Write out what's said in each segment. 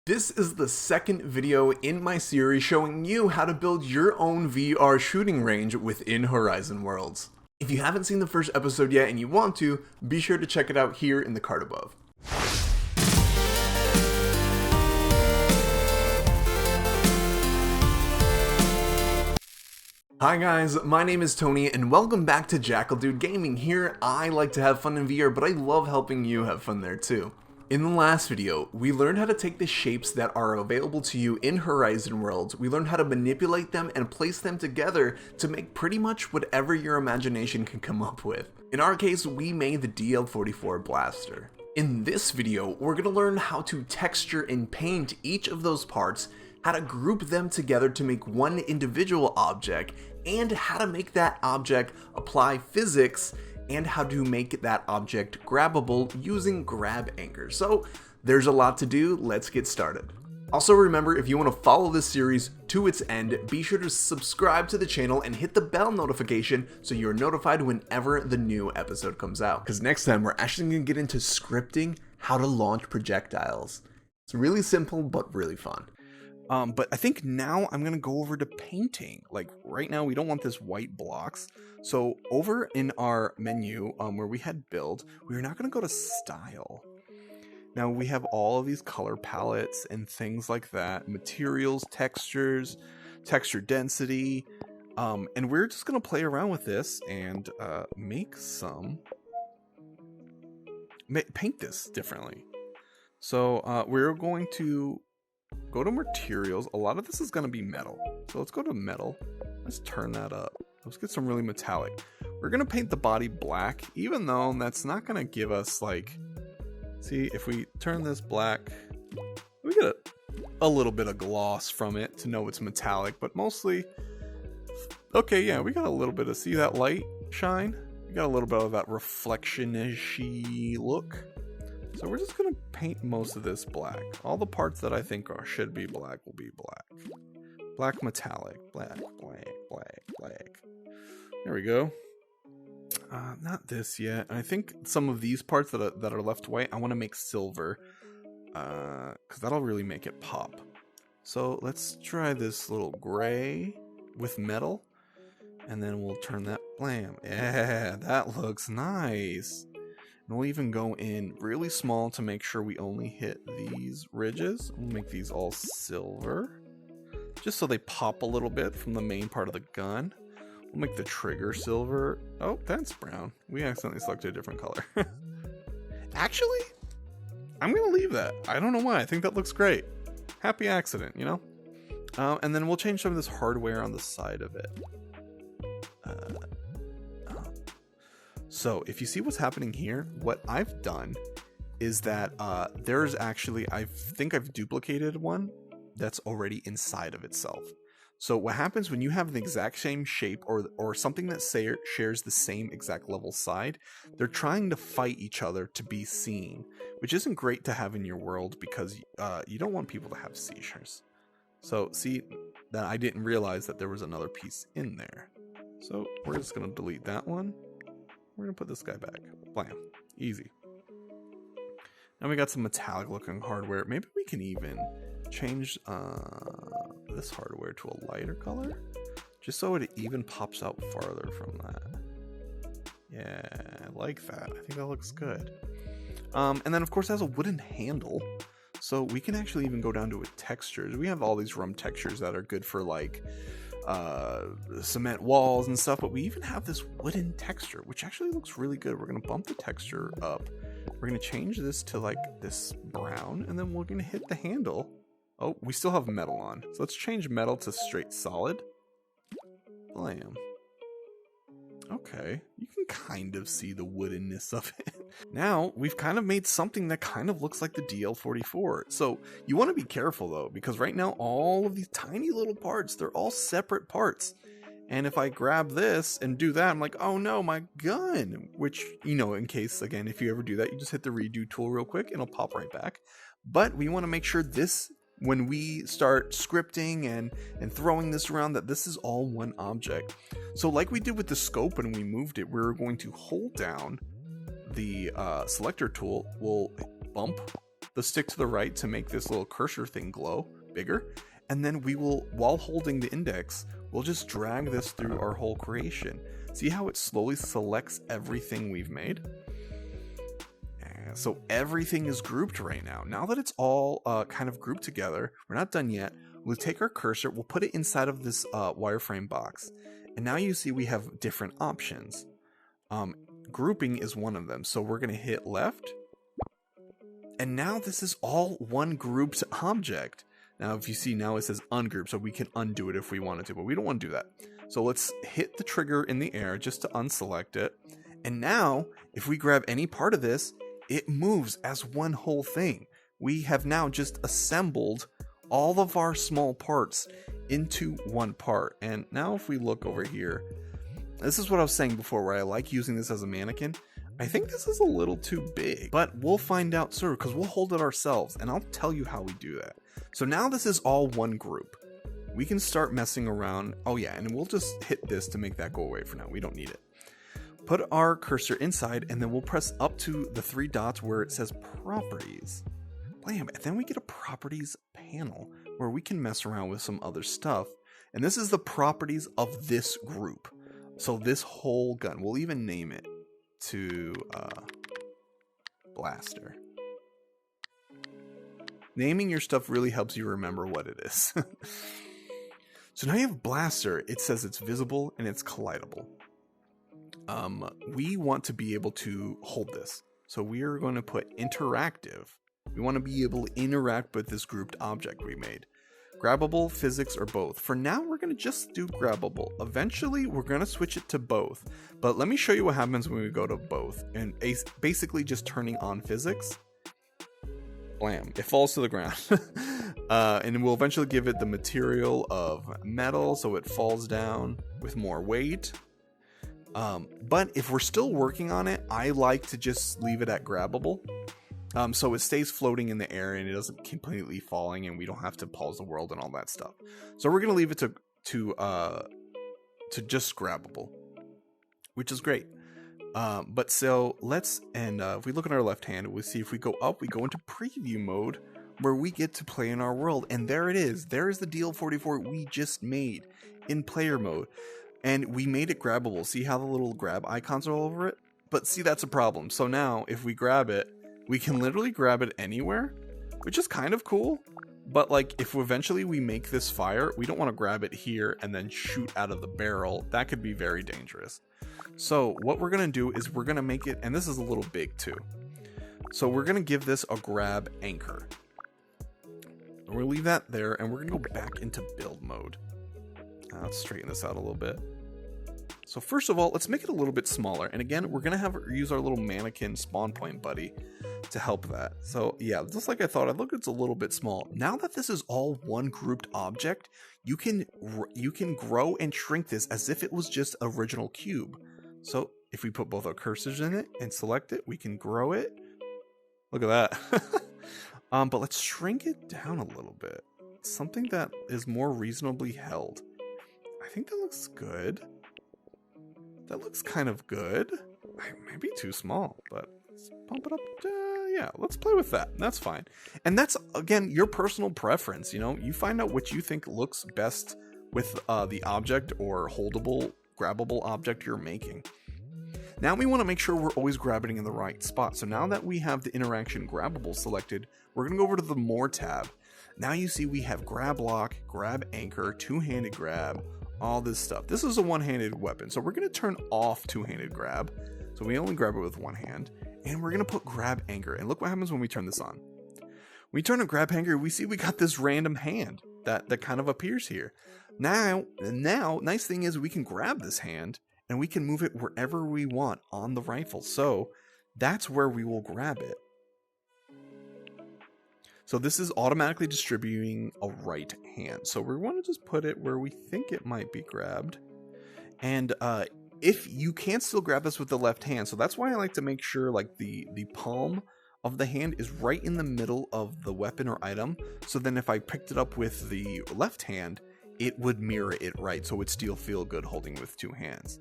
This is the second video in my series showing you how to build your own VR shooting range within Horizon Worlds. If you haven't seen the first episode yet and you want to, be sure to check it out here in the card above. Hi guys, my name is Tony and welcome back to JackaldudeGaming. Here, I like to have fun in VR, but I love helping you have fun there too. In the last video, we learned how to take the shapes that are available to you in Horizon Worlds. We learned how to manipulate them and place them together to make pretty much whatever your imagination can come up with. In our case, we made the DL44 blaster. In this video, we're going to learn how to texture and paint each of those parts, how to group them together to make one individual object, and how to make that object apply physics, and how to make that object grabbable using grab anchors. So there's a lot to do, let's get started. Also remember, if you want to follow this series to its end, be sure to subscribe to the channel and hit the bell notification so you're notified whenever the new episode comes out. Because next time we're actually going to get into scripting how to launch projectiles. It's really simple but really fun. But I think now I'm going to go over to painting. Like right now we don't want this white blocks. So over in our menu where we had build, we're not going to go to style. Now we have all of these color palettes and things like that. Materials, textures, texture density. And we're just going to play around with this and make some... paint this differently. So we're going to go to materials. A lot of this is going to be metal. So let's go to metal. Let's turn that up. Let's get some really metallic. We're going to paint the body black, even though that's not going to give us like... See, if we turn this black, we get a little bit of gloss from it to know it's metallic, but mostly... Okay, yeah, we got a little bit of... See that light shine? We got a little bit of that reflection-ishy look. So we're just going to paint most of this black. All the parts that I think should be black will be black. Black metallic. Black, black, black, black. There we go. Not this yet. I think some of these parts that are left white, I want to make silver. Because that'll really make it pop. So let's try this little gray with metal. And then we'll turn that blam. Yeah, that looks nice. And we'll even go in really small to make sure we only hit these ridges. We'll make these all silver, just so they pop a little bit from the main part of the gun. We'll make the trigger silver. Oh, that's brown. We accidentally selected a different color. Actually, I'm going to leave that. I don't know why. I think that looks great. Happy accident, you know? And then we'll change some of this hardware on the side of it. So if you see what's happening here, what I've done is that there's actually, I think I've duplicated one that's already inside of itself. So what happens when you have the exact same shape or something that shares the same exact level side, they're trying to fight each other to be seen, which isn't great to have in your world because you don't want people to have seizures. So see that I didn't realize that there was another piece in there. So we're just going to delete that one. We're going to put this guy back. Blam. Easy. Now we got some metallic looking hardware. Maybe we can even change this hardware to a lighter color. Just so it even pops out farther from that. Yeah, I like that. I think that looks good. And then of course it has a wooden handle. So we can actually even go down to textures. We have all these rum textures that are good for like... cement walls and stuff, but we even have this wooden texture which actually looks really good. We're going to bump the texture up. We're going to change this to like this brown, and then we're going to hit the handle. Oh, we still have metal on, so let's change metal to straight solid. Blam. Okay, you can kind of see the woodenness of it. Now we've kind of made something that kind of looks like the DL44. So you want to be careful though, because right now all of these tiny little parts, they're all separate parts. And if I grab this and do that, I'm like, oh no, my gun. Which, you know, in case, again, if you ever do that, you just hit the redo tool real quick and it'll pop right back. But we want to make sure this, when we start scripting and throwing this around, that this is all one object. So like we did with the scope when we moved it, we're going to hold down the selector tool. We'll bump the stick to the right to make this little cursor thing glow bigger. And then we will, while holding the index, we'll just drag this through our whole creation. See how it slowly selects everything we've made? So everything is grouped right now. Now that it's all kind of grouped together, we're not done yet. We'll take our cursor, we'll put it inside of this wireframe box. And now you see we have different options. Grouping is one of them. So we're going to hit left. And now this is all one grouped object. Now if you see, now it says ungroup, so we can undo it if we wanted to, but we don't want to do that. So let's hit the trigger in the air just to unselect it. And now if we grab any part of this, it moves as one whole thing. We have now just assembled all of our small parts into one part. And now if we look over here, this is what I was saying before, where I like using this as a mannequin. I think this is a little too big, but we'll find out soon because we'll hold it ourselves, and I'll tell you how we do that. So now this is all one group. We can start messing around. Oh yeah, and we'll just hit this to make that go away for now. We don't need it. Put our cursor inside, and then we'll press up to the 3 dots where it says properties. Blam, and then we get a properties panel where we can mess around with some other stuff. And this is the properties of this group. So this whole gun, we'll even name it to Blaster. Naming your stuff really helps you remember what it is. So now you have Blaster. It says it's visible and it's collidable. We want to be able to hold this. So we are going to put interactive. We want to be able to interact with this grouped object we made. Grabbable, physics, or both. For now, we're going to just do grabbable. Eventually, we're going to switch it to both. But let me show you what happens when we go to both. And basically just turning on physics. Blam. It falls to the ground. And we'll eventually give it the material of metal, so it falls down with more weight. But if we're still working on it, I like to just leave it at grabbable. So it stays floating in the air and it doesn't completely falling, and we don't have to pause the world and all that stuff. So we're gonna leave it to just grabbable, which is great. But so let's, and if we look at our left hand, we'll see if we go up, we go into preview mode where we get to play in our world, and there it is. There is the DL44 we just made in player mode, and we made it grabbable. See how the little grab icons are all over it? But see, that's a problem. So now if we grab it, we can literally grab it anywhere, which is kind of cool. But like, if eventually we make this fire, we don't want to grab it here and then shoot out of the barrel. That could be very dangerous. So what we're going to do is we're going to make it, and this is a little big too. So we're going to give this a grab anchor. And we'll leave that there, and we're going to go back into build mode. Let's straighten this out a little bit. So first of all, let's make it a little bit smaller. And again, we're going to use our little mannequin spawn point buddy to help that. So yeah, just like I thought, it's a little bit small. Now that this is all one grouped object, you can grow and shrink this as if it was just original cube. So if we put both our cursors in it and select it, we can grow it. Look at that. But let's shrink it down a little bit. Something that is more reasonably held. I think that looks good. That looks kind of good. Maybe too small, but let's pump it up. Yeah, let's play with that. That's fine. And that's, again, your personal preference. You know, you find out what you think looks best with the object or holdable, grabbable object you're making. Now we want to make sure we're always grabbing in the right spot. So now that we have the interaction grabbable selected, we're going to go over to the More tab. Now you see we have grab lock, grab anchor, two-handed grab, all this stuff. This is a one-handed weapon, so we're going to turn off two-handed grab. So we only grab it with one hand, and we're going to put grab anchor. And look what happens when we turn this on. When we turn on grab anchor, we see we got this random hand that kind of appears here. Now, nice thing is we can grab this hand, and we can move it wherever we want on the rifle. So that's where we will grab it. So this is automatically distributing a right hand. So we want to just put it where we think it might be grabbed. And if you can still grab this with the left hand, so that's why I like to make sure like the palm of the hand is right in the middle of the weapon or item. So then if I picked it up with the left hand, it would mirror it right. So it would still feel good holding with two hands.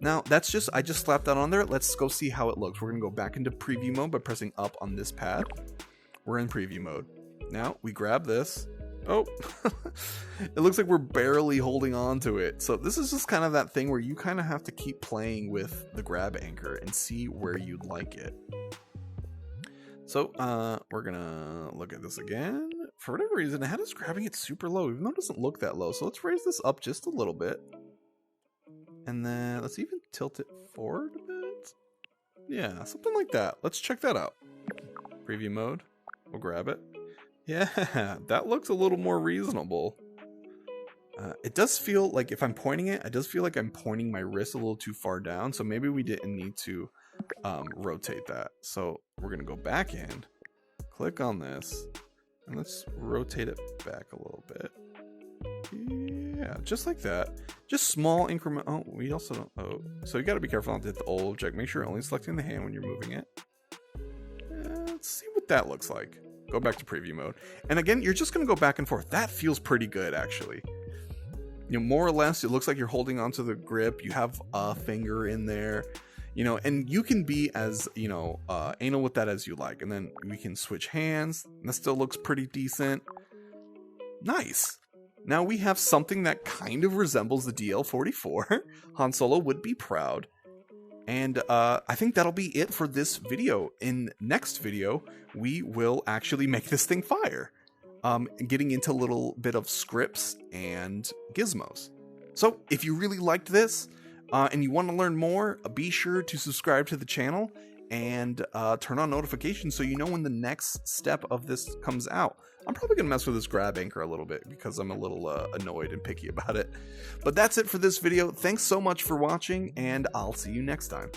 Now that's just, I just slapped that on there. Let's go see how it looks. We're going to go back into preview mode by pressing up on this pad. we're in preview mode. Now we grab this. Oh, it looks like we're barely holding on to it. So this is just kind of that thing where you kind of have to keep playing with the grab anchor and see where you'd like it. So we're gonna look at this again. For whatever reason, it had us grabbing it super low, even though it doesn't look that low. So let's raise this up just a little bit. And then let's even tilt it forward a bit. Yeah, something like that. Let's check that out. Preview mode. We'll grab it. Yeah, that looks a little more reasonable. It does feel like if I'm pointing it, it does feel like I'm pointing my wrist a little too far down. So maybe we didn't need to rotate that. So we're going to go back in, click on this, and let's rotate it back a little bit. Yeah, just like that. Just small increment. Oh, we also don't. Oh, so you got to be careful not to hit the old object. Make sure you're only selecting the hand when you're moving it. Let's see what that looks like. Go back to preview mode. And again, you're just going to go back and forth. That feels pretty good, actually. You know, more or less, it looks like you're holding onto the grip. You have a finger in there, you know, and you can be as, you know, anal with that as you like. And then we can switch hands. And that still looks pretty decent. Nice. Now we have something that kind of resembles the DL-44. Han Solo would be proud. And I think that'll be it for this video. In next video, we will actually make this thing fire. Getting into a little bit of scripts and gizmos. So if you really liked this and you want to learn more, be sure to subscribe to the channel and turn on notifications so you know when the next step of this comes out. I'm probably going to mess with this grab anchor a little bit because I'm a little annoyed and picky about it. But that's it for this video. Thanks so much for watching, and I'll see you next time.